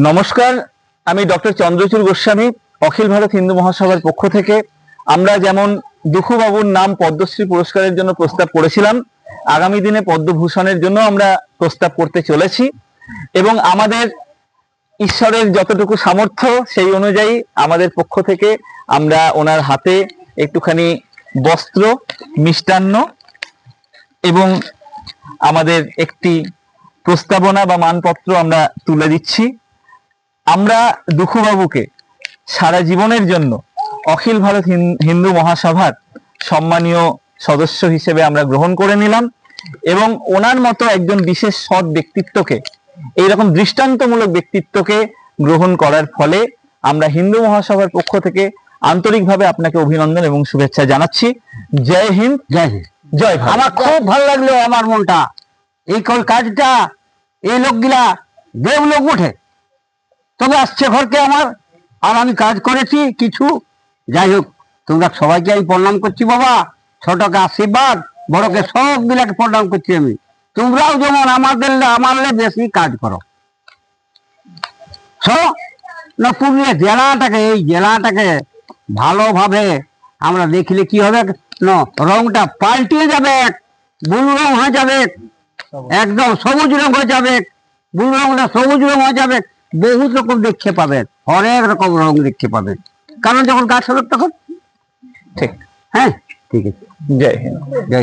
নমস্কার, আমি ডক্টর চন্দ্রচূড় গোস্বামী। অখিল ভারত হিন্দু মহাসভার পক্ষ থেকে আমরা যেমন দুখুবাবুর নাম পদ্মশ্রী পুরস্কারের জন্য প্রস্তাব করেছিলাম, আগামী দিনে পদ্মভূষণের জন্য আমরা প্রস্তাব করতে চলেছি এবং আমাদের ঈশ্বরের যতটুকু সামর্থ্য সেই অনুযায়ী আমাদের পক্ষ থেকে আমরা ওনার হাতে একটুখানি বস্ত্র, মিষ্টান্ন এবং আমাদের একটি প্রস্তাবনা বা মানপত্র আমরা তুলে দিচ্ছি। আমরা দুখুবাবুকে সারা জীবনের জন্য অখিল ভারত হিন্দু মহাসভার সম্মানীয় সদস্য হিসেবে আমরা গ্রহণ করে নিলাম এবং ওনার মতো একজন বিশেষ সৎ ব্যক্তিত্বকে, এইরকম দৃষ্টান্তমূলক ব্যক্তিত্বকে গ্রহণ করার ফলে আমরা হিন্দু মহাসভার পক্ষ থেকে আন্তরিকভাবে আপনাকে অভিনন্দন এবং শুভেচ্ছা জানাচ্ছি। জয় হিন্দ, জয় হিন্দ, জয় ভারত। আমার খুব ভালো লাগলো, আমার মনটা এই কাজটা এই লোকগুলা দেবলোক উঠে তবে আসছে ঘরকে আমার, আর আমি কাজ করেছি কিছু। যাই হোক, তোমরা সবাইকে আমি প্রণাম করছি বাবা, ছোটকে আশীর্বাদ, বড়কে সবগুলাকে প্রণাম করছি আমি। তোমরাও যেমন আমারলে বেশি কাজ করো। না পুরুলিয়া জেলাটাকে, এই জেলাটাকে ভালোভাবে আমরা দেখলে কি হবে, রংটা পাল্টিয়ে যাবে, ব্লু রং হয়ে যাবে, একদম সবুজ রং হয়ে যাবে, ব্লু রংটা সবুজ রং হয়ে যাবে, বহুত রকম দেখতে পাবেন, অনেক রকম রং দেখতে পাবেন, কারণ যখন গাছ হবে তখন। ঠিক, হ্যাঁ, ঠিক আছে। জয় হিন্দ, জয়।